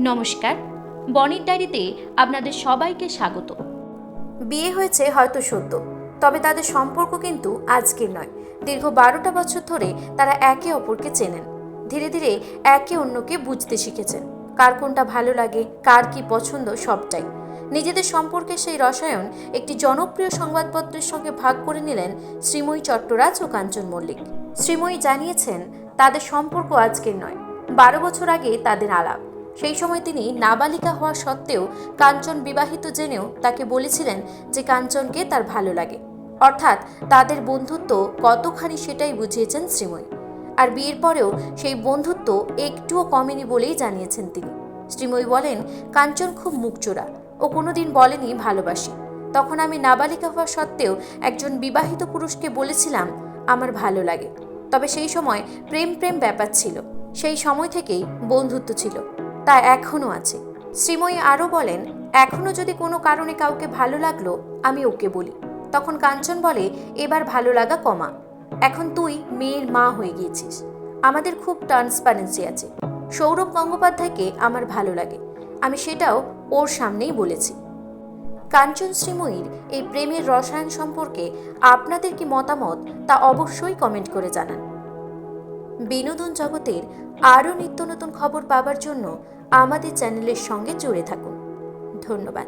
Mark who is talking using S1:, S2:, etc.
S1: নমস্কার, বনির ডায়েরিতে আপনাদের সবাইকে স্বাগত।
S2: বিয়ে হয়েছে হয়তো সত্য, তবে তাদের সম্পর্ক কিন্তু আজকের নয়। দীর্ঘ 12টা বছর ধরে তারা একে অপরকে চেনেন। ধীরে ধীরে একে অন্যকে বুঝতে শিখেছেন, কার কোনটা ভালো লাগে, কার কি পছন্দ, সবটাই। নিজেদের সম্পর্কের সেই রসায়ন একটি জনপ্রিয় সংবাদপত্রের সঙ্গে ভাগ করে নিলেন শ্রীময়ী চট্টরাজ ও কাঞ্চন মল্লিক। শ্রীময়ী জানিয়েছেন, তাদের সম্পর্ক আজকের নয়, 12 বছর আগে তাদের আলাপ। সেই সময় তিনি নাবালিকা হওয়া সত্ত্বেও কাঞ্চন বিবাহিত জেনেও তাকে বলেছিলেন যে কাঞ্চনকে তার ভালো লাগে। অর্থাৎ তাদের বন্ধুত্ব কতখানি সেটাই বুঝিয়েছেন শ্রীময়ী। আর বিয়ের পরেও সেই বন্ধুত্ব একটুও কমেনি বলেই জানিয়েছেন তিনি। শ্রীময়ী বলেন, কাঞ্চন খুব মুখচোরা, ও কোনোদিন বলেনি ভালোবাসি। তখন আমি নাবালিকা হওয়া সত্ত্বেও একজন বিবাহিত পুরুষকে বলেছিলাম আমার ভালো লাগে। তবে সেই সময় প্রেম প্রেম ব্যাপার ছিল, সেই সময় থেকেই বন্ধুত্ব ছিল, তা এখনও আছে। শ্রীময়ী আরও বলেন, এখনও যদি কোনো কারণে কাউকে ভালো লাগলো আমি ওকে বলি। তখন কাঞ্চন বলে, এবার ভালো লাগা কমা, এখন তুই মেয়ের মা হয়ে গিয়েছিস। আমাদের খুব ট্রান্সপারেন্সি আছে। সৌরভ গঙ্গোপাধ্যায়কে আমার ভালো লাগে, আমি সেটাও ওর সামনেই বলেছি। কাঞ্চন শ্রীময়ীর এই প্রেমের রসায়ন সম্পর্কে আপনাদের কি মতামত তা অবশ্যই কমেন্ট করে জানান। বিনোদন জগতের আরও নিত্য নতুন খবর পাবার জন্য আমাদের চ্যানেলের সঙ্গে জুড়ে থাকুন। ধন্যবাদ।